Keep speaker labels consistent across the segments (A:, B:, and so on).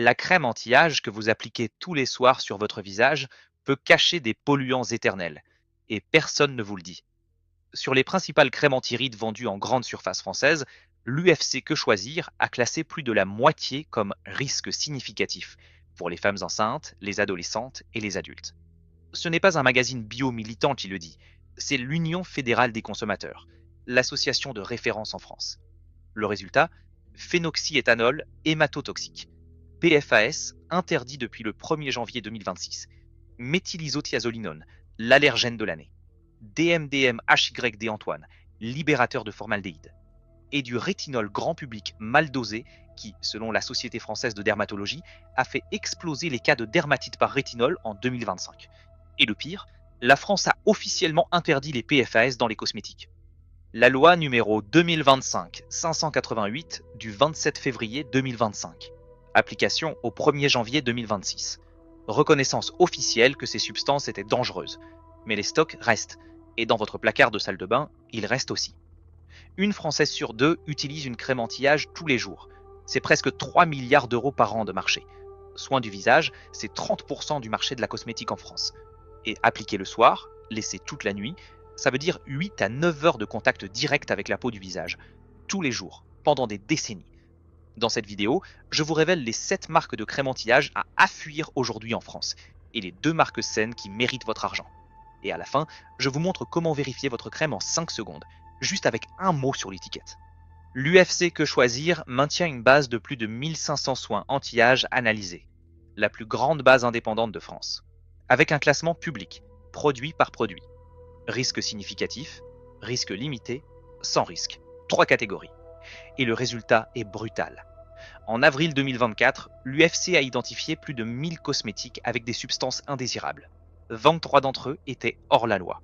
A: La crème anti-âge que vous appliquez tous les soirs sur votre visage peut cacher des polluants éternels. Et personne ne vous le dit. Sur les principales crèmes anti-rides vendues en grande surface française, l'UFC Que Choisir a classé plus de la moitié comme risque significatif pour les femmes enceintes, les adolescentes et les adultes. Ce n'est pas un magazine bio militant qui le dit, c'est l'Union fédérale des consommateurs, l'association de référence en France. Le résultat, phénoxyéthanol hématotoxique. PFAS interdit depuis le 1er janvier 2026. Méthylisothiazolinone, l'allergène de l'année. DMDM-HYD Antoine, libérateur de formaldéhyde. Et du rétinol grand public mal dosé qui, selon la Société française de dermatologie, a fait exploser les cas de dermatite par rétinol en 2025. Et le pire, la France a officiellement interdit les PFAS dans les cosmétiques. La loi numéro 2025-588 du 27 février 2025. Application au 1er janvier 2026. Reconnaissance officielle que ces substances étaient dangereuses. Mais les stocks restent. Et dans votre placard de salle de bain, ils restent aussi. Une Française sur deux utilise une crème anti-âge tous les jours. C'est presque 3 milliards d'euros par an de marché. Soin du visage, c'est 30% du marché de la cosmétique en France. Et appliquer le soir, laisser toute la nuit, ça veut dire 8 à 9 heures de contact direct avec la peau du visage, tous les jours, pendant des décennies. Dans cette vidéo, je vous révèle les 7 marques de crème anti-âge à fuir aujourd'hui en France, et les 2 marques saines qui méritent votre argent. Et à la fin, je vous montre comment vérifier votre crème en 5 secondes, juste avec un mot sur l'étiquette. L'UFC Que Choisir maintient une base de plus de 1500 soins anti-âge analysés, la plus grande base indépendante de France, avec un classement public, produit par produit. Risque significatif, risque limité, sans risque. 3 catégories. Et le résultat est brutal. En avril 2024, l'UFC a identifié plus de 1000 cosmétiques avec des substances indésirables. 23 d'entre eux étaient hors la loi.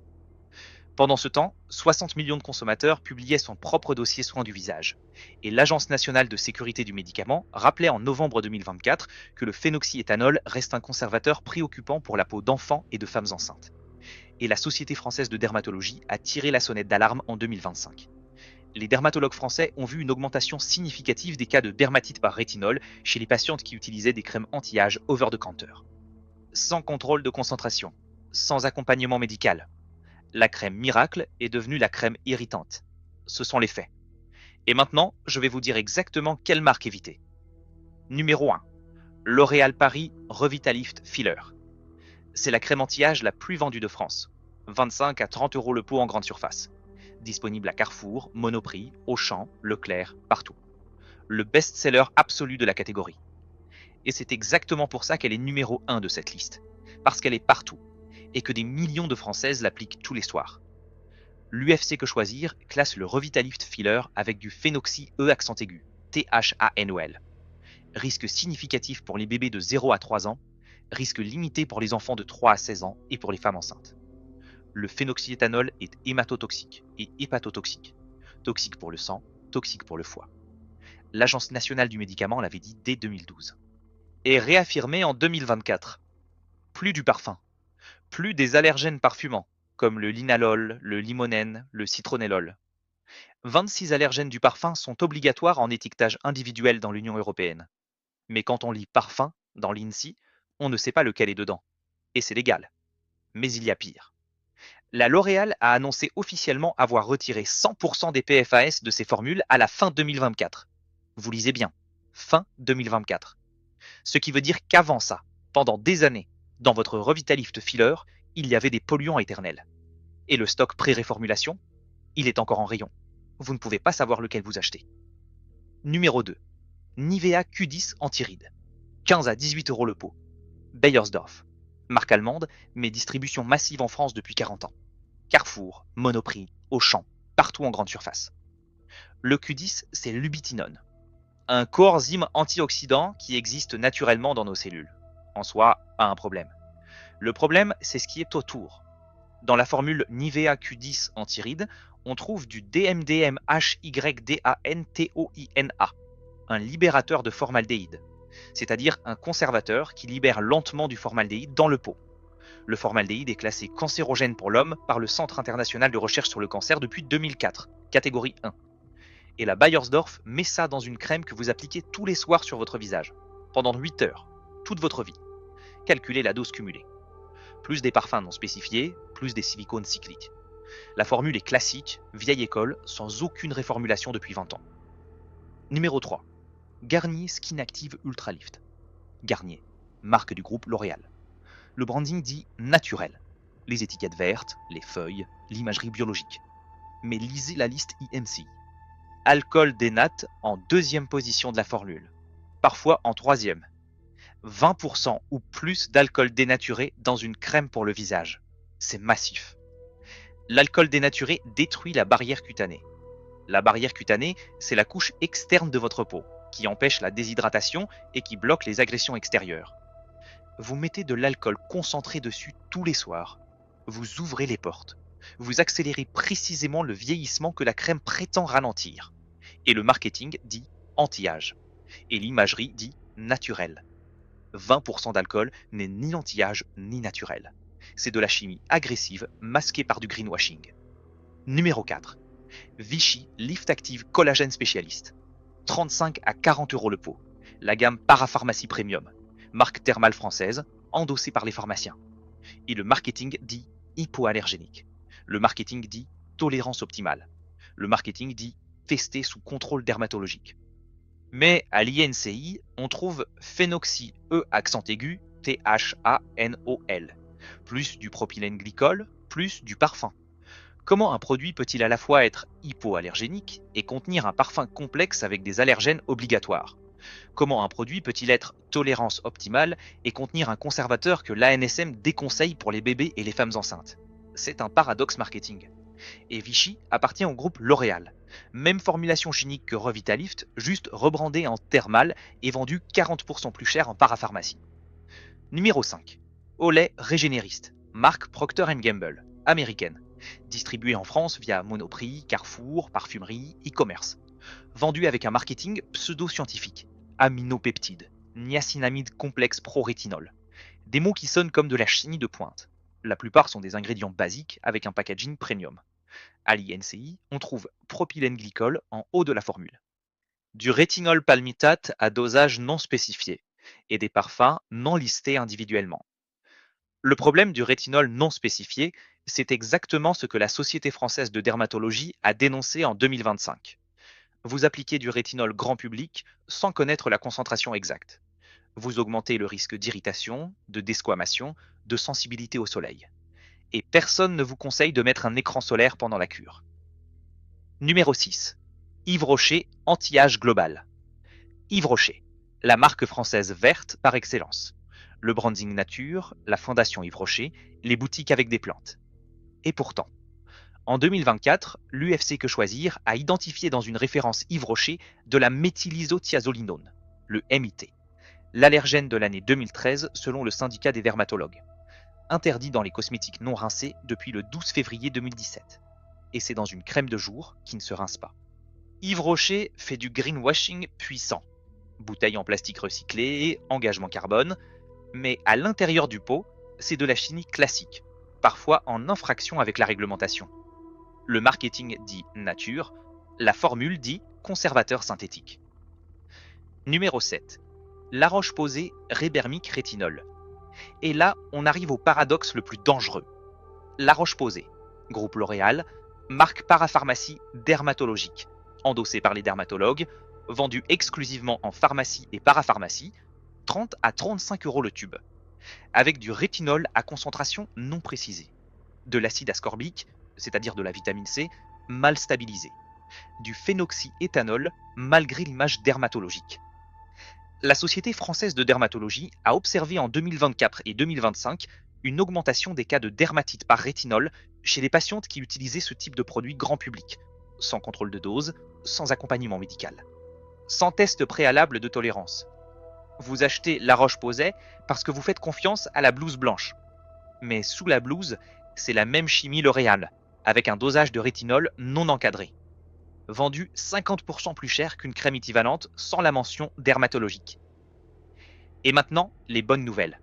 A: Pendant ce temps, 60 millions de consommateurs publiaient son propre dossier soins du visage. Et l'Agence nationale de sécurité du médicament rappelait en novembre 2024 que le phénoxyéthanol reste un conservateur préoccupant pour la peau d'enfants et de femmes enceintes. Et la Société française de dermatologie a tiré la sonnette d'alarme en 2025. Les dermatologues français ont vu une augmentation significative des cas de dermatite par rétinol chez les patientes qui utilisaient des crèmes anti-âge over the counter. Sans contrôle de concentration, sans accompagnement médical, la crème miracle est devenue la crème irritante. Ce sont les faits. Et maintenant, je vais vous dire exactement quelle marque éviter. Numéro 1. L'Oréal Paris Revitalift Filler. C'est la crème anti-âge la plus vendue de France. 25 à 30 euros le pot en grande surface. Disponible à Carrefour, Monoprix, Auchan, Leclerc, partout. Le best-seller absolu de la catégorie. Et c'est exactement pour ça qu'elle est numéro 1 de cette liste. Parce qu'elle est partout. Et que des millions de Françaises l'appliquent tous les soirs. L'UFC Que Choisir classe le Revitalift Filler avec du phénoxy E accent aigu, THANOL. Risque significatif pour les bébés de 0 à 3 ans, risque limité pour les enfants de 3 à 16 ans et pour les femmes enceintes. Le phénoxyéthanol est hématotoxique et hépatotoxique, toxique pour le sang, toxique pour le foie. L'Agence nationale du médicament l'avait dit dès 2012. Et réaffirmé en 2024. Plus du parfum, plus des allergènes parfumants, comme le linalol, le limonène, le citronellol. 26 allergènes du parfum sont obligatoires en étiquetage individuel dans l'Union européenne. Mais quand on lit parfum dans l'INSEE, on ne sait pas lequel est dedans. Et c'est légal. Mais il y a pire. La L'Oréal a annoncé officiellement avoir retiré 100% des PFAS de ses formules à la fin 2024. Vous lisez bien, fin 2024. Ce qui veut dire qu'avant ça, pendant des années, dans votre Revitalift Filler, il y avait des polluants éternels. Et le stock pré-réformulation, il est encore en rayon. Vous ne pouvez pas savoir lequel vous achetez. Numéro 2. Nivea Q10 Antiride. 15 à 18 euros le pot. Beiersdorf. Marque allemande, mais distribution massive en France depuis 40 ans. Carrefour, Monoprix, Auchan, partout en grande surface. Le Q10, c'est l'ubiquinone, un coenzyme antioxydant qui existe naturellement dans nos cellules. En soi, pas un problème. Le problème, c'est ce qui est autour. Dans la formule Nivea Q10 Antiride, on trouve du DMDM-HYDANTOINA, un libérateur de formaldéhyde, c'est-à-dire un conservateur qui libère lentement du formaldéhyde dans le pot. Le formaldéhyde est classé cancérogène pour l'homme par le Centre international de recherche sur le cancer depuis 2004, catégorie 1. Et la Beiersdorf met ça dans une crème que vous appliquez tous les soirs sur votre visage. pendant 8 heures, toute votre vie. Calculez la dose cumulée. Plus des parfums non spécifiés, plus des silicones cycliques. La formule est classique, vieille école, sans aucune réformulation depuis 20 ans. Numéro 3. Garnier Skin Active Ultra Lift. Garnier, marque du groupe L'Oréal. Le branding dit naturel. Les étiquettes vertes, les feuilles, l'imagerie biologique. Mais lisez la liste INCI. Alcool dénat en 2e position de la formule, parfois en 3e. 20% ou plus d'alcool dénaturé dans une crème pour le visage. C'est massif. L'alcool dénaturé détruit la barrière cutanée. La barrière cutanée, c'est la couche externe de votre peau, qui empêche la déshydratation et qui bloque les agressions extérieures. Vous mettez de l'alcool concentré dessus tous les soirs. Vous ouvrez les portes. Vous accélérez précisément le vieillissement que la crème prétend ralentir. Et le marketing dit anti-âge. Et l'imagerie dit naturel. 20% d'alcool n'est ni anti-âge ni naturel. C'est de la chimie agressive masquée par du greenwashing. Numéro 4. Vichy Lift Active Collagène Spécialiste. 35 à 40 € le pot. La gamme Parapharmacie Premium. Marque thermale française, endossée par les pharmaciens. Et le marketing dit hypoallergénique. Le marketing dit tolérance optimale. Le marketing dit testé sous contrôle dermatologique. Mais à l'INCI, on trouve phénoxy E accent aigu, THANOL, plus du propylène glycol, plus du parfum. Comment un produit peut-il à la fois être hypoallergénique et contenir un parfum complexe avec des allergènes obligatoires? Comment un produit peut-il être tolérance optimale et contenir un conservateur que l'ANSM déconseille pour les bébés et les femmes enceintes? C'est un paradoxe marketing. Et Vichy appartient au groupe L'Oréal. Même formulation chimique que Revitalift, juste rebrandée en thermal et vendue 40% plus cher en parapharmacie. Numéro 5. Olay Régénériste, marque Procter & Gamble, américaine. Distribuée en France via Monoprix, Carrefour, parfumerie, e-commerce. Vendue avec un marketing pseudo-scientifique. Aminopeptides, niacinamide complexe pro-rétinol. Des mots qui sonnent comme de la chimie de pointe. La plupart sont des ingrédients basiques avec un packaging premium. À l'INCI, on trouve propylène glycol en haut de la formule. Du rétinol palmitate à dosage non spécifié et des parfums non listés individuellement. Le problème du rétinol non spécifié, c'est exactement ce que la Société française de dermatologie a dénoncé en 2025. Vous appliquez du rétinol grand public sans connaître la concentration exacte. Vous augmentez le risque d'irritation, de desquamation, de sensibilité au soleil. Et personne ne vous conseille de mettre un écran solaire pendant la cure. Numéro 6. Yves Rocher anti-âge global. Yves Rocher, la marque française verte par excellence. Le branding nature, la fondation Yves Rocher, les boutiques avec des plantes. Et pourtant, en 2024, l'UFC Que Choisir a identifié dans une référence Yves Rocher de la méthylisothiazolinone, le MIT, l'allergène de l'année 2013 selon le syndicat des dermatologues. Interdit dans les cosmétiques non rincés depuis le 12 février 2017. Et c'est dans une crème de jour qui ne se rince pas. Yves Rocher fait du greenwashing puissant. Bouteille en plastique recyclé, engagement carbone, mais à l'intérieur du pot, c'est de la chimie classique, parfois en infraction avec la réglementation. Le marketing dit nature, la formule dit conservateur synthétique. Numéro 7. La Roche-Posay Rébermique Rétinol. Et là, on arrive au paradoxe le plus dangereux. La Roche-Posay, groupe L'Oréal, marque parapharmacie dermatologique, endossée par les dermatologues, vendue exclusivement en pharmacie et parapharmacie, 30 à 35 € le tube, avec du rétinol à concentration non précisée, de l'acide ascorbique, c'est-à-dire de la vitamine C, mal stabilisée, du phénoxyéthanol malgré l'image dermatologique. La Société française de dermatologie a observé en 2024 et 2025 une augmentation des cas de dermatite par rétinol chez les patientes qui utilisaient ce type de produit grand public, sans contrôle de dose, sans accompagnement médical, sans test préalable de tolérance. Vous achetez La Roche-Posay parce que vous faites confiance à la blouse blanche. Mais sous la blouse, c'est la même chimie L'Oréal, avec un dosage de rétinol non encadré. Vendu 50% plus cher qu'une crème équivalente sans la mention dermatologique. Et maintenant, les bonnes nouvelles.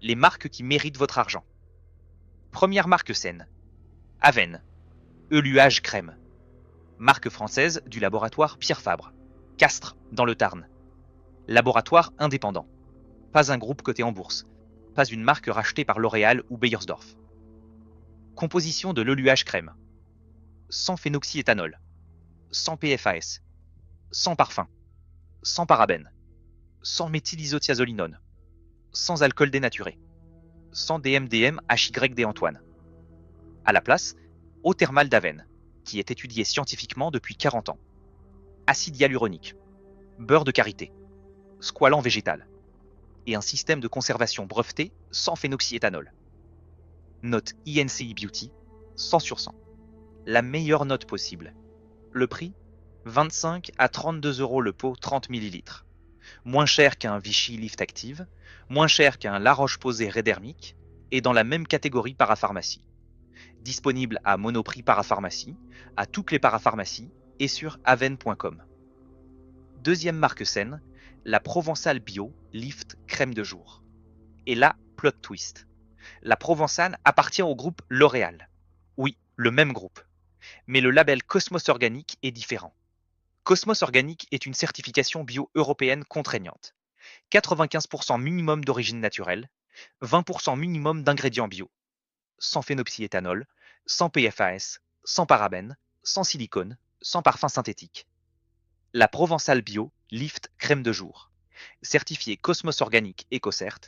A: Les marques qui méritent votre argent. Première marque saine. Aven. Eluage crème. Marque française du laboratoire Pierre Fabre. Castres, dans le Tarn. Laboratoire indépendant. Pas un groupe coté en bourse. Pas une marque rachetée par L'Oréal ou Beiersdorf. Composition de l'ELUH crème. Sans phénoxyéthanol. Sans PFAS. Sans parfum. Sans parabènes. Sans méthylisothiazolinone. Sans alcool dénaturé. Sans DMDM HYD Antoine. À la place, eau thermale d'Avène, qui est étudiée scientifiquement depuis 40 ans. Acide hyaluronique. Beurre de karité. Squalane végétal. Et un système de conservation breveté sans phénoxyéthanol. Note INCI Beauty, 100 sur 100. La meilleure note possible. Le prix 25 à 32 € le pot 30 ml. Moins cher qu'un Vichy Lift Active, moins cher qu'un La Roche-Posay Redermique, et dans la même catégorie parapharmacie. Disponible à Monoprix Parapharmacie, à toutes les parapharmacies et sur aven.com. Deuxième marque saine, la Provençale Bio Lift Crème de jour. Et là, plot twist. La Provençale appartient au groupe L'Oréal. Oui, le même groupe. Mais le label Cosmos Organique est différent. Cosmos Organique est une certification bio européenne contraignante. 95% minimum d'origine naturelle, 20% minimum d'ingrédients bio. Sans phénoxyéthanol, sans PFAS, sans parabènes, sans silicone, sans parfum synthétique. La Provençale Bio Lift Crème de jour. Certifiée Cosmos Organique EcoCert.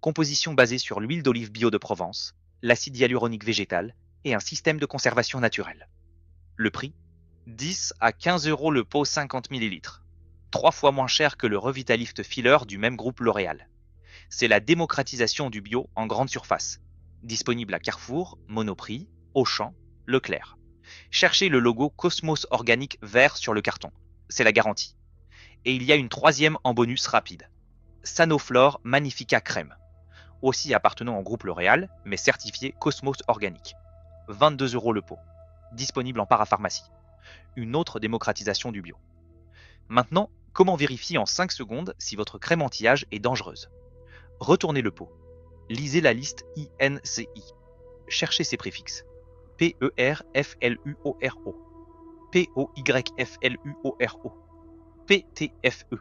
A: Composition basée sur l'huile d'olive bio de Provence, l'acide hyaluronique végétal et un système de conservation naturel. Le prix 10 à 15 € le pot 50 ml. 3 fois moins cher que le Revitalift Filler du même groupe L'Oréal. C'est la démocratisation du bio en grande surface. Disponible à Carrefour, Monoprix, Auchan, Leclerc. Cherchez le logo Cosmos Organique vert sur le carton. C'est la garantie. Et il y a une troisième en bonus rapide. Sanoflore Magnifica Crème. Aussi appartenant au groupe L'Oréal, mais certifié Cosmos Organique. 22 € le pot. Disponible en parapharmacie. Une autre démocratisation du bio. Maintenant, comment vérifier en 5 secondes si votre crème anti-âge est dangereuse? Retournez le pot. Lisez la liste INCI. Cherchez ses préfixes. PERFLUORO, POYFLUORO, PTFE.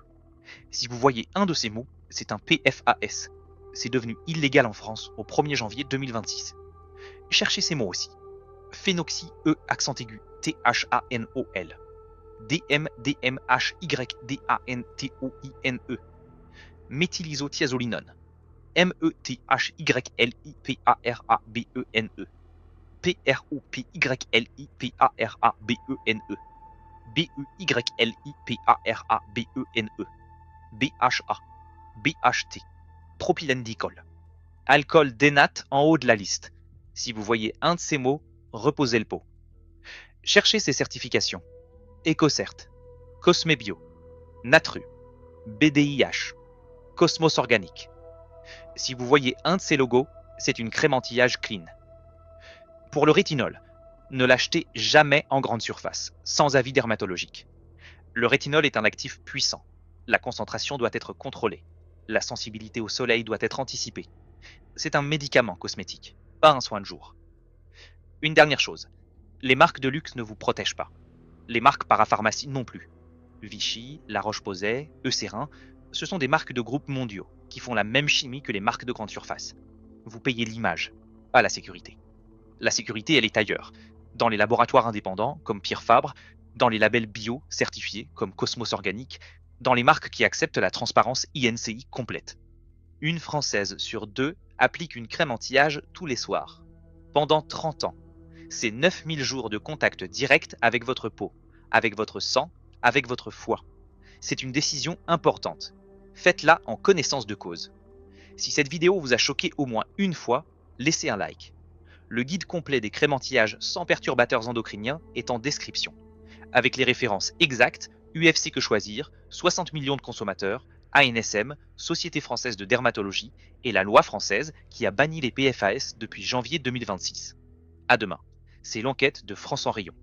A: Si vous voyez un de ces mots, c'est un PFAS. C'est devenu illégal en France au 1er janvier 2026. Cherchez ces mots aussi. Phénoxy E accent aigu THANOL, DMDMHYDANTOINE, méthylisothiazolinone, METHYLIPARABENE, PROPYLIPARABENE, BEYLIPARABENE, BHA, BHT, propylène-dicol. Alcool dénate en haut de la liste. Si vous voyez un de ces mots, reposez le pot. Cherchez ces certifications. EcoCert, Cosmebio, Natru, BDIH, Cosmos Organique. Si vous voyez un de ces logos, c'est une crème anti-âge clean. Pour le rétinol, ne l'achetez jamais en grande surface, sans avis dermatologique. Le rétinol est un actif puissant. La concentration doit être contrôlée. La sensibilité au soleil doit être anticipée. C'est un médicament cosmétique, pas un soin de jour. Une dernière chose, les marques de luxe ne vous protègent pas. Les marques parapharmacie non plus. Vichy, La Roche-Posay, Eucerin, ce sont des marques de groupes mondiaux qui font la même chimie que les marques de grande surface. Vous payez l'image, pas la sécurité. La sécurité, elle est ailleurs, dans les laboratoires indépendants comme Pierre Fabre, dans les labels bio certifiés comme Cosmos Organique, dans les marques qui acceptent la transparence INCI complète. Une Française sur 2 applique une crème anti-âge tous les soirs. Pendant 30 ans. C'est 9000 jours de contact direct avec votre peau, avec votre sang, avec votre foie. C'est une décision importante. Faites-la en connaissance de cause. Si cette vidéo vous a choqué au moins une fois, laissez un like. Le guide complet des crèmes anti-âge sans perturbateurs endocriniens est en description, avec les références exactes, UFC Que Choisir, 60 millions de consommateurs, ANSM, Société française de dermatologie, et la loi française qui a banni les PFAS depuis janvier 2026. À demain. C'est l'enquête de France en rayon.